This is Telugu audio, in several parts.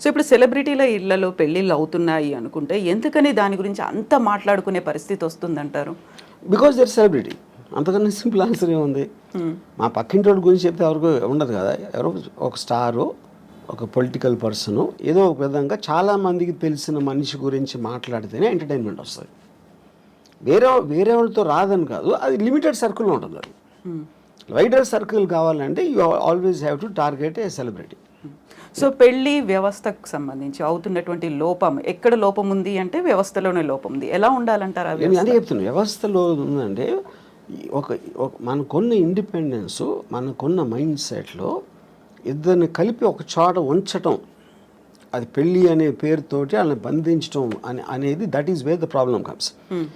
సో ఇప్పుడు సెలబ్రిటీల ఇళ్లలో పెళ్ళిళ్ళు అవుతున్నాయి అనుకుంటే ఎందుకని దాని గురించి అంత మాట్లాడుకునే పరిస్థితి వస్తుందంటారు? Because their celebrity. అంతకన్నా సింపుల్ ఆన్సర్ ఏముంది? మా పక్కింటి గురించి చెప్తే ఎవరికి ఉండదు కదా. ఎవరో ఒక స్టారు, ఒక పొలిటికల్ పర్సను, ఏదో ఒక విధంగా చాలామందికి తెలిసిన మనిషి గురించి మాట్లాడితేనే ఎంటర్టైన్మెంట్ వస్తుంది. వేరే వాళ్ళతో రాదని కాదు, అది లిమిటెడ్ సర్కిల్లో ఉంటుంది. అది వైడర్ సర్కిల్ కావాలంటే you always have to target A celebrity. So పెళ్లి వ్యవస్థకు సంబంధించి అవుతున్నటువంటి లోపం, ఎక్కడ లోపం ఉంది అంటే వ్యవస్థలోనే లోపం ఉంది. ఎలా ఉండాలంటారు? నేను అదే చెప్తున్నాను, వ్యవస్థలో ఉందంటే మనకున్న ఇండిపెండెన్స్, మనకున్న మైండ్ సెట్లో ఇద్దరిని కలిపి ఒక చోట ఉంచటం, అది పెళ్ళి అనే పేరుతోటి వాళ్ళని బంధించడం అనేది that is where the problem comes.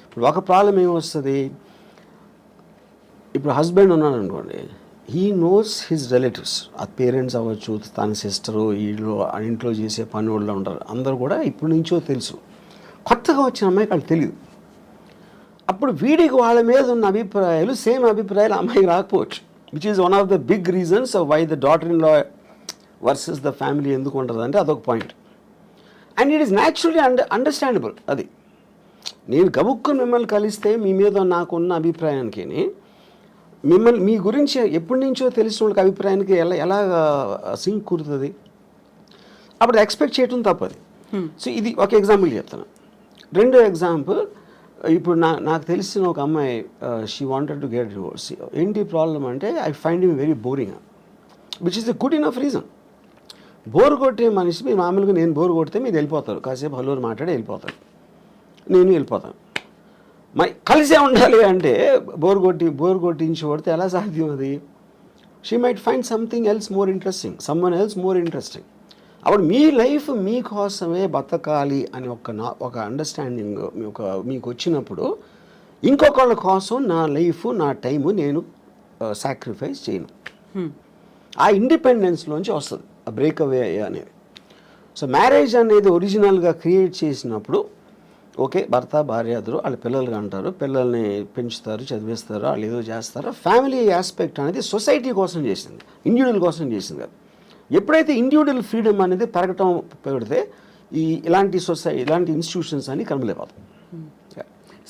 ఇప్పుడు ఒక ప్రాబ్లం ఏమొస్తుంది, ఇప్పుడు హస్బెండ్ ఉన్నాడు అనుకోండి, హీ నోస్ హిజ్ రిలేటివ్స్, ఆ పేరెంట్స్ అవ్వచ్చు, తన సిస్టరు, వీళ్ళు ఇంట్లో చేసే పని వాళ్ళు ఉంటారు, అందరూ కూడా ఇప్పటి నుంచో తెలుసు. కొత్తగా వచ్చిన అమ్మాయికి వాళ్ళు తెలియదు. అప్పుడు వీడికి వాళ్ళ మీద ఉన్న అభిప్రాయాలు సేమ్ అభిప్రాయాలు అమ్మాయికి రాకపోవచ్చు, which is one of the big reasons why the daughter in law versus the family ఎందుకు ఉంటుంది అంటే అదొక point. And it is naturally understandable. అది నేను గబుక్కుని మిమ్మల్ని కలిస్తే మీ మీద నాకున్న అభిప్రాయానికి, మీ గురించి ఎప్పటి నుంచో తెలిసిన వాళ్ళకి అభిప్రాయానికి ఎలా సింక్ కుదురుతుంది? అప్పుడు ఎక్స్పెక్ట్ చేయటం తప్పది. సో ఇది ఒక ఎగ్జాంపుల్ చెప్తాను. రెండో ఎగ్జాంపుల్, ఇప్పుడు నాకు తెలిసిన ఒక అమ్మాయి, she wanted to get divorce. ఏంటి ప్రాబ్లం అంటే, I find him very boring, which is the good enough reason. Bore కొట్టే మనిషి, మీరు మామూలుగా నేను బోర్ కొడితే మీరు వెళ్ళిపోతారు, కాసేపు హలో మాట్లాడి వెళ్ళిపోతారు, నేను వెళ్ళిపోతాను. మరి కలిసే ఉండాలి అంటే బోర్ కొట్టించి కొడితే ఎలా సాధ్యం? అది she might find something else more interesting, someone else more interesting. అప్పుడు మీ లైఫ్ మీకోసమే బతకాలి అని ఒక అండర్స్టాండింగ్ మీకు వచ్చినప్పుడు, ఇంకొకళ్ళ కోసం నా లైఫ్, నా టైము నేను సాక్రిఫైస్ చేయను. ఆ ఇండిపెండెన్స్లోంచి వస్తుంది ఆ బ్రేక్అవే అనేది. సో మ్యారేజ్ అనేది ఒరిజినల్గా క్రియేట్ చేసినప్పుడు, ఓకే, భర్త భార్య ఇద్దరు వాళ్ళ పిల్లలుగా అంటారు, పిల్లల్ని పెంచుతారు, చదివిస్తారు, వాళ్ళు ఏదో చేస్తారు. ఫ్యామిలీ ఆస్పెక్ట్ అనేది సొసైటీ కోసం చేసింది, ఇండివిజువల్ కోసం చేసింది కాదు. ఎప్పుడైతే ఇండివిజువల్ ఫ్రీడమ్ అనేది పెరగటం పెడితే ఇలాంటి ఇన్స్టిట్యూషన్స్ అన్ని కనబలేకపోతాయి.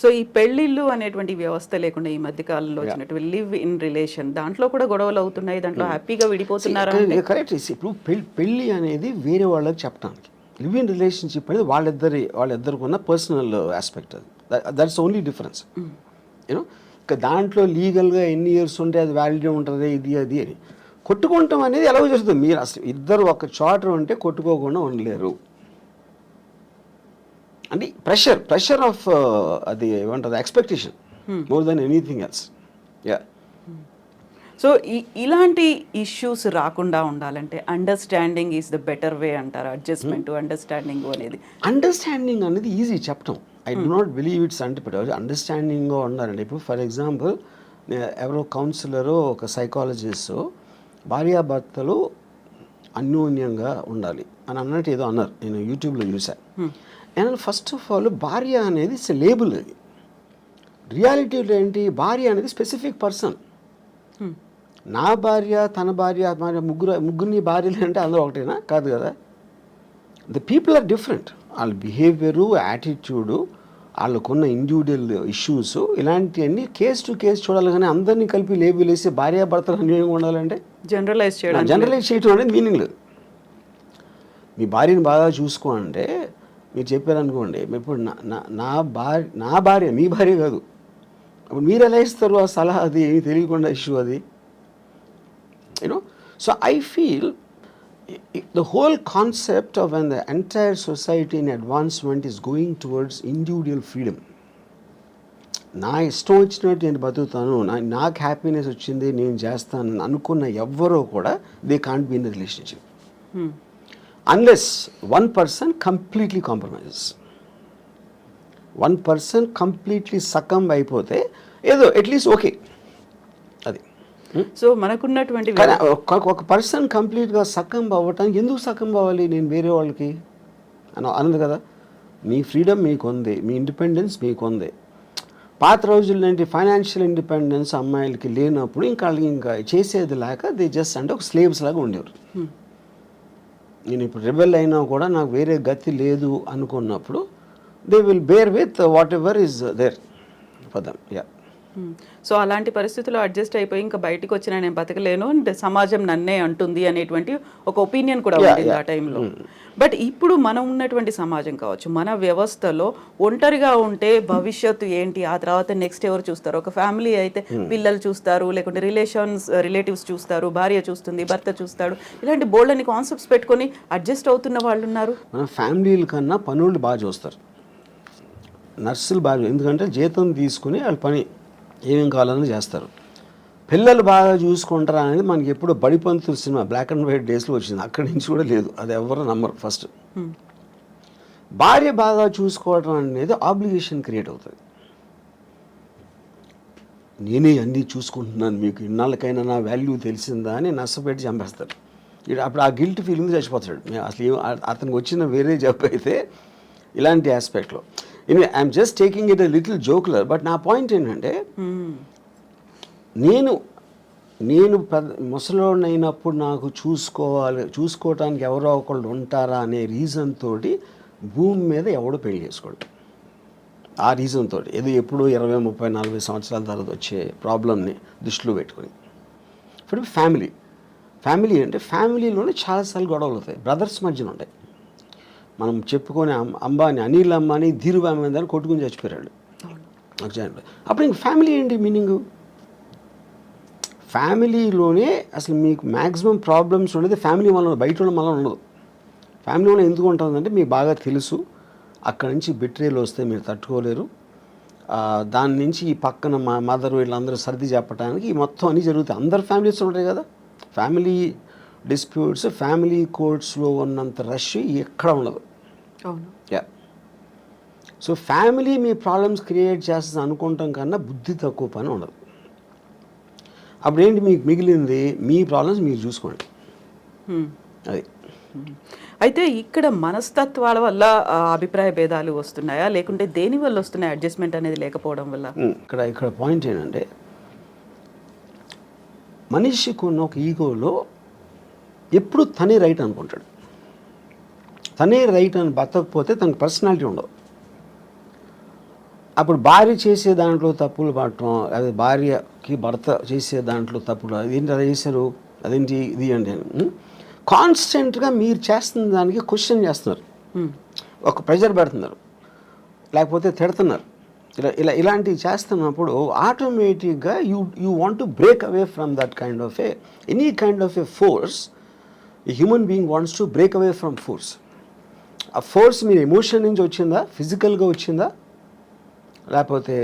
సో ఈ పెళ్ళిళ్ళు అనేటువంటి వ్యవస్థ లేకుండా ఈ మధ్య కాలంలో వచ్చినటువంటి లివ్ ఇన్ రిలేషన్, దాంట్లో కూడా గొడవలు అవుతున్నాయి, దాంట్లో హ్యాపీగా విడిపోతున్నారు. కరెక్ట్. ఇప్పుడు పెళ్ళి అనేది వేరే వాళ్ళకి చెప్పడానికి, లివ్ ఇన్ రిలేషన్షిప్ అనేది వాళ్ళిద్దరికి ఉన్న పర్సనల్ ఆస్పెక్ట్. అది దట్స్ ఓన్లీ డిఫరెన్స్. యూనో, ఇక దాంట్లో లీగల్గా ఎన్ని ఇయర్స్ ఉంటే అది వ్యాలిడ్ ఉంటుంది, ఇది అది అని. కొట్టుకుంటాం అనేది ఎలా జరుగుతుంది? మీరు అసలు ఇద్దరు ఒక చోట ఉంటే కొట్టుకోకుండా ఉండలేరు. అంటే ప్రెషర్ ఆఫ్ అది ఏమంటుంది, expectation more than anything else. Yeah. So ఇలాంటి ఇష్యూస్ రాకుండా ఉండాలంటే understanding is the better way అంటారు. అడ్జస్ట్మెంట్ అండర్స్టాండింగ్ అనేది ఈజీ చెప్పటం. I do not believe it's అండర్స్టాండింగ్గా ఉండాలండి. ఇప్పుడు ఫర్ ఎగ్జాంపుల్, ఎవరో కౌన్సిలరు, ఒక సైకాలజిస్టు భార్యాభర్తలు అన్యోన్యంగా ఉండాలి అని అన్నట్టు ఏదో అన్నారు, నేను యూట్యూబ్లో చూసాను. అండ్ ఫస్ట్ ఆఫ్ ఆల్, భార్య అనేది ఇట్స్ లేబుల్. అది రియాలిటీలో ఏంటి, భార్య అనేది స్పెసిఫిక్ పర్సన్. నా భార్య, తన భార్య, ముగ్గురిని భార్యలు అంటే అందరూ ఒకటేనా? కాదు కదా. The people are different. వాళ్ళ బిహేవియరు, యాటిట్యూడు, వాళ్ళకున్న ఇండివిజువల్ ఇష్యూస్, ఇలాంటివన్నీ కేస్ టు కేస్ చూడాలి. కానీ అందరినీ కలిపి లేబుల్ వేసి భార్యాభర్తలు అన్యోన్యంగా ఉండాలంటే జనరలైజ్ చేయడం అనేది మీనింగ్ లేదు. మీ భార్యని బాగా చూసుకో అంటే మీరు చెప్పారనుకోండి, ఇప్పుడు నా భార్య మీ భార్య కాదు, అప్పుడు మీరు ఎలా ఇస్తారు ఆ సలహా? అది ఏమి తెలియకుండా ఇష్యూ అది. You know, so I feel the whole concept of when the entire society in advancement is going towards individual freedom. నా ఇష్టం వచ్చినట్టు నేను బతుకుతాను, నాకు హ్యాపీనెస్ వచ్చింది నేను చేస్తాను అనుకున్న ఎవ్వరూ కూడా they can't be in the relationship unless one person completely compromises. One person completely succumb అయిపోతే ఏదో అట్లీస్ట్ ఓకే. అది సో మనకున్నటువంటి ఒక పర్సన్ కంప్లీట్గా సకంబ్ అవ్వటానికి ఎందుకు సకంబ్ అవ్వాలి నేను వేరే వాళ్ళకి అన్నది కదా. మీ ఫ్రీడమ్ మీకు ఉంది, మీ ఇండిపెండెన్స్ మీకు ఉంది. పాత రోజుల్లో ఏంటి, ఫైనాన్షియల్ ఇండిపెండెన్స్ అమ్మాయిలకి లేనప్పుడు ఇంకా చేసేది లేక దే జస్ట్ అంటే ఒక స్లేవ్స్ లాగా ఉండేవారు. నేను ఇప్పుడు రెబెల్ అయినా కూడా నాకు వేరే గతి లేదు అనుకున్నప్పుడు they will bear with whatever is there for them. Yeah. So అలాంటి పరిస్థితుల్లో అడ్జస్ట్ అయిపోయి ఇంకా బయటకు వచ్చినా నేను బతకలేను, సమాజం నన్నే అంటుంది అనేటువంటి ఒక ఒపీనియన్ కూడా ఉంటుంది ఆ టైంలో. బట్ ఇప్పుడు మనం ఉన్నటువంటి సమాజం కావచ్చు, మన వ్యవస్థలో ఒంటరిగా ఉంటే భవిష్యత్తు ఏంటి, ఆ తర్వాత నెక్స్ట్ ఎవరు చూస్తారు? ఒక ఫ్యామిలీ అయితే పిల్లలు చూస్తారు, లేకుంటే రిలేటివ్స్ చూస్తారు, భార్య చూస్తుంది, భర్త చూస్తాడు, ఇలాంటి బోల్డని కాన్సెప్ట్స్ పెట్టుకొని అడ్జస్ట్ అవుతున్న వాళ్ళు ఉన్నారు. మన ఫ్యామిలీల కన్నా పనులు బాగా చూస్తారు, నర్సులు బాగా, ఎందుకంటే జీతం తీసుకుని వాళ్ళు పని ఏమేం కావాలని చేస్తారు. పిల్లలు బాగా చూసుకుంటారా అనేది మనకి ఎప్పుడు Badipantulu cinema black and white డేస్లో వచ్చింది, అక్కడి నుంచి కూడా లేదు, అది ఎవరు నమ్మరు. ఫస్ట్ భార్య బాగా చూసుకోవడం అనేది ఆబ్లిగేషన్ క్రియేట్ అవుతుంది. నేనే అన్నీ చూసుకుంటున్నాను, మీకు ఇన్నాళ్ళకైనా నా వాల్యూ తెలిసిందా అని నష్టపెట్టి చంపేస్తారు. అప్పుడు ఆ గిల్ట్ ఫీలింగ్ చచ్చిపోతాడు. అసలు అతనికి వచ్చిన వేరే జాబ్ అయితే ఇలాంటి ఆస్పెక్ట్లో. I'm just taking it a little jocular, but నా పాయింట్ ఏంటంటే నేను ముసలోడిని అయినప్పుడు నాకు చూసుకోవటానికి ఎవరో ఒకళ్ళు ఉంటారా అనే రీజన్ తోటి భూమి మీద ఎవడో పెళ్లి చేసుకోడు. ఆ రీజన్ తోటి ఏదో ఎప్పుడు 20, 30, 40 సంవత్సరాల తర్వాత వచ్చే ప్రాబ్లమ్ని దృష్టిలో పెట్టుకొని. ఇప్పుడు ఫ్యామిలీ అంటే ఫ్యామిలీలోనే చాలాసార్లు గొడవలు అవుతాయి, బ్రదర్స్ మధ్యన ఉంటాయి. మనం చెప్పుకొని అనిల్ అంబానీ ధీరుభాయ్ అంబానీ కొట్టుకుని చచ్చిపోయాడు. అప్పుడు ఇంక ఫ్యామిలీ ఏంటి మీనింగ్? ఫ్యామిలీలోనే అసలు మీకు మ్యాక్సిమం ప్రాబ్లమ్స్ ఉండేది ఫ్యామిలీ వల్ల, బయట ఉండడం వల్ల ఉండదు. ఫ్యామిలీ వల్ల ఎందుకు ఉంటుందంటే మీకు బాగా తెలుసు అక్కడి నుంచి బిట్రేలు వస్తే మీరు తట్టుకోలేరు, దాని నుంచి ఈ పక్కన మా మదర్ వీళ్ళందరూ సర్ది చెప్పడానికి మొత్తం అన్నీ జరుగుతాయి. అందరు ఫ్యామిలీస్ ఉంటాయి కదా, ఫ్యామిలీ డిస్ప్యూట్స్ ఫ్యామిలీ కోర్ట్స్లో ఉన్నంత రష్ ఎక్కడ ఉండదు. యా. సో ఫ్యామిలీ మీ ప్రాబ్లమ్స్ క్రియేట్ చేస్తుంది అనుకుంటాం కన్నా బుద్ధి తక్కువ పని ఉండదు. అప్పుడేంటి మీకు మిగిలింది, మీ ప్రాబ్లమ్స్ మీరు చూసుకోండి. అది. అయితే ఇక్కడ మనస్తత్వాల వల్ల అభిప్రాయ భేదాలు వస్తున్నాయా, లేకుంటే దేని వల్ల వస్తున్నాయి అడ్జస్ట్మెంట్ అనేది లేకపోవడం వల్ల? ఇక్కడ పాయింట్ ఏంటంటే మనిషికి ఉన్న ఒక ఈగోలో ఎప్పుడు తనే రైట్ అనుకుంటాడు. తనే రైట్ అని బతకపోతే తనకు పర్సనాలిటీ ఉండదు. అప్పుడు భార్య చేసే దాంట్లో తప్పులు పడటం, అదే భార్యకి భర్త చేసే దాంట్లో తప్పులు, అదేంటి అలా చేశారు, అదేంటి ఇది అంటే కాన్స్టెంట్గా మీరు చేస్తున్న దానికి క్వశ్చన్ చేస్తున్నారు, ఒక ప్రెషర్ పెడుతున్నారు, లేకపోతే తిడుతున్నారు. ఇలాంటివి చేస్తున్నప్పుడు ఆటోమేటిక్గా you want to break away from that kind of any kind of a force. ఈ human being wants to break away from force. ఆ ఫోర్స్ మీరు ఎమోషన్ నుంచి వచ్చిందా, ఫిజికల్గా వచ్చిందా, లేకపోతే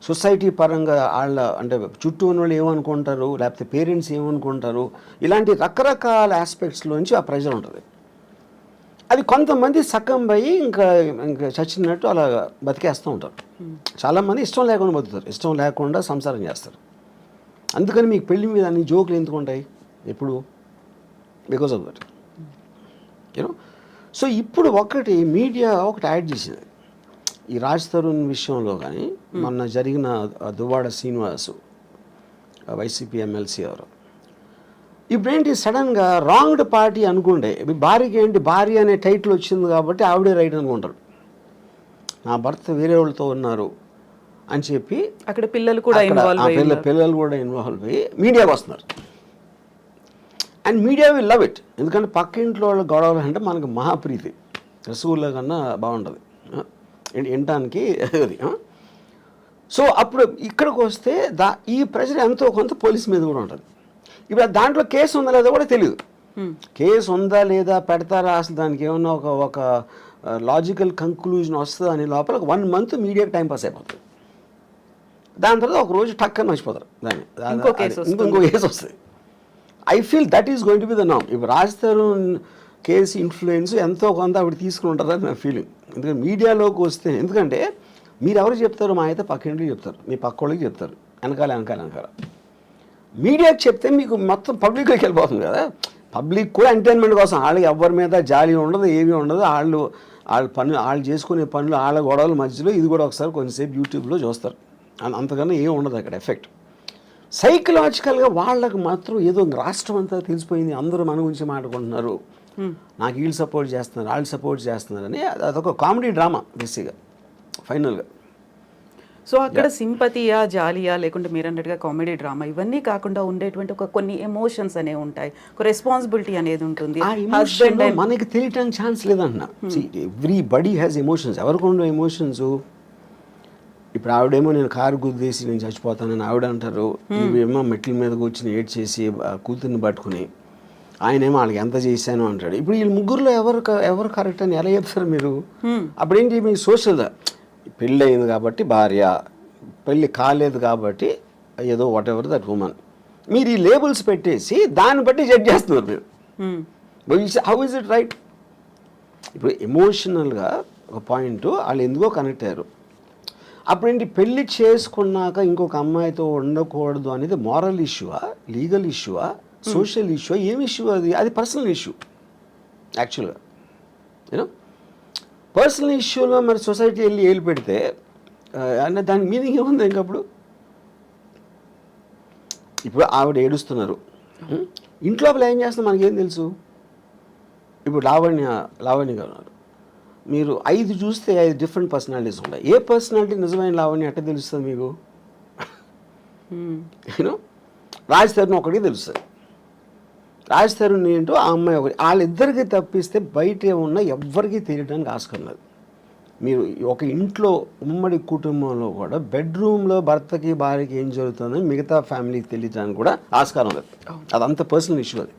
సొసైటీ పరంగా వాళ్ళ అంటే చుట్టూ ఉన్న వాళ్ళు ఏమనుకుంటారు, లేకపోతే పేరెంట్స్ ఏమనుకుంటారు, ఇలాంటి రకరకాల ఆస్పెక్ట్స్లోంచి ఆ ప్రెజర్ ఉంటుంది. అది కొంతమంది సక్కం అయ్యి ఇంకా చచ్చినట్టు అలా బతికేస్తూ ఉంటారు. చాలామంది ఇష్టం లేకుండా బతుకుతారు, ఇష్టం లేకుండా సంసారం చేస్తారు. అందుకని మీకు పెళ్లి మీద అన్ని జోకులు ఎందుకు ఉంటాయి ఎప్పుడు? Because of that, you know. So ఇప్పుడు మీడియా ఒకటి యాడ్ చేసింది ఈ రాజ్ తరుణ్ విషయంలో. కానీ మొన్న జరిగిన దువ్వాడ శ్రీనివాసు వైసీపీ ఎమ్మెల్సీ ఎవరు, ఇప్పుడేంటి సడన్గా రాంగ్డ్ పార్టీ అనుకుంటే భార్యకి ఏంటి, భార్య అనే టైటిల్ వచ్చింది కాబట్టి ఆవిడే రైట్ అనుకుంటారు. నా భర్త వేరే వాళ్ళతో ఉన్నారు అని చెప్పి అక్కడ పిల్లలు కూడా ఇన్వాల్వ్ అయ్యి మీడియాకి వస్తున్నారు. And media will love it, ఎందుకంటే పక్క ఇంట్లో వాళ్ళ గొడవలు అంటే మనకు మహాప్రీతి, రసగుల్లా కన్నా బాగుంటుంది వినటానికి అది. సో అప్పుడు ఇక్కడికి వస్తే ఈ ప్రెషర్ ఎంతో కొంత పోలీస్ మీద కూడా ఉంటుంది. ఇప్పుడు దాంట్లో కేసు ఉందా లేదా కూడా తెలియదు. కేసు ఉందా లేదా, పెడతారా, అసలు దానికి ఏమన్నా ఒక లాజికల్ కంక్లూజన్ వస్తుందా అని లోపల 1 month మీడియాకి టైం పాస్ అయిపోతుంది. దాని తర్వాత ఒక రోజు టక్కని మర్చిపోతారు దాన్ని, ఇంకో కేసు వస్తుంది. I feel that is going to be the నామ్. ఇప్పుడు రాజ్ తరుణ్ కేసు ఇన్ఫ్లుయెన్స్ ఎంతో కొంత ఆవిడ తీసుకుని ఉంటారని నా ఫీలింగ్. ఎందుకంటే మీడియాలోకి వస్తే, ఎందుకంటే మీరు ఎవరు చెప్తారు, మా అయితే పక్క ఇంటికి చెప్తారు, మీ పక్క వాళ్ళకి చెప్తారు, వెనకాల మీడియాకి చెప్తే మీకు మొత్తం పబ్లిక్లోకి వెళ్ళిపోతుంది కదా. పబ్లిక్ కూడా ఎంటర్టైన్మెంట్ కోసం, వాళ్ళకి ఎవరి మీద జాలి ఉండదు, ఏమీ ఉండదు, వాళ్ళు చేసుకునే పనులు, వాళ్ళ గొడవల మధ్యలో ఇది కూడా ఒకసారి కొంచెంసేపు యూట్యూబ్లో చూస్తారు, అంతకన్నా ఏమి ఉండదు అక్కడ ఎఫెక్ట్. సైకలాజికల్గా వాళ్ళకు మాత్రం ఏదో రాష్ట్రం అంతా తెలిసిపోయింది, అందరూ మన గురించి మాట్లాడుకుంటున్నారు, నాకు వీళ్ళు సపోర్ట్ చేస్తున్నారు, వాళ్ళు సపోర్ట్ చేస్తున్నారని అదొక కామెడీ డ్రామా బేసిక్గా ఫైనల్గా. సో అక్కడ సింపతియా, జాలియా, లేకుంటే మీరు అన్నట్టుగా కామెడీ డ్రామా, ఇవన్నీ కాకుండా ఉండేటువంటి ఒక కొన్ని ఎమోషన్స్ అనేవి ఉంటాయి, ఒక రెస్పాన్సిబిలిటీ అనేది ఉంటుంది. ఆ ఎమోషన్ మనకి తెలియటానికి ఛాన్స్ లేదన్న. Everybody has emotions. ఎవరికి ఉండవు ఎమోషన్స్? ఇప్పుడు ఆవిడేమో నేను కారు గుద్దేసి నేను చచ్చిపోతానని ఆవిడ అంటారు, ఇవేమో మెట్ల మీద కూర్చుని ఏడ్ చేసి కూతుర్ని పట్టుకుని ఆయనేమో వాళ్ళకి ఎంత చేశాను అంటాడు. ఇప్పుడు వీళ్ళు ముగ్గురులో ఎవరు కరెక్ట్ అని ఎలా చెప్తారు మీరు? అప్పుడేంటి మీకు సోషల్, పెళ్ళి అయింది కాబట్టి భార్య, పెళ్ళి కాలేదు కాబట్టి ఏదో వాట్ ఎవర్ దట్ ఉమెన్, మీరు ఈ లేబుల్స్ పెట్టేసి దాన్ని బట్టి జడ్జ్ చేస్తున్నారు మీరు. How is it right? ఇప్పుడు ఎమోషనల్గా ఒక పాయింట్ వాళ్ళు ఎందుకో కనెక్ట్ అయ్యారు. అప్పుడేంటి పెళ్ళి చేసుకున్నాక ఇంకొక అమ్మాయితో ఉండకూడదు అనేది మారల్ ఇష్యూవా, లీగల్ ఇష్యూవా, సోషల్ ఇష్యూ, ఏం ఇష్యూ అది? అది పర్సనల్ ఇష్యూ యాక్చువల్గా. యూనో పర్సనల్ ఇష్యూలో మరి సొసైటీ వెళ్ళి ఏలు పెడితే అంటే దానికి మీనింగ్ ఏముంది ఇంకప్పుడు? ఇప్పుడు ఆవిడ ఏడుస్తున్నారు, ఇంట్లో ఏం చేస్తున్నా మనకేం తెలుసు? ఇప్పుడు లావణ్య గారు ఉన్నారు, మీరు 5 చూస్తే 5 డిఫరెంట్ పర్సనాలిటీస్ ఉంటాయి. ఏ పర్సనాలిటీ నిజమైన లావణ్య ఎట్లా తెలుస్తుంది మీకు? యూనో రాజ్ తరుణ్ ఒకటి తెలుస్తుంది, రాజ్ తరుణ్ ఏంటో ఆ అమ్మాయి ఒకటి, వాళ్ళిద్దరికి తప్పిస్తే బయట ఏమున్నా ఎవ్వరికీ తెలియడానికి ఆస్కారం లేదు. మీరు ఒక ఇంట్లో ఉమ్మడి కుటుంబంలో కూడా బెడ్రూమ్లో భర్తకి భార్యకి ఏం జరుగుతుందని మిగతా ఫ్యామిలీకి తెలియడానికి కూడా ఆస్కారం లేదు. అదంత పర్సనల్ ఇష్యూ అది.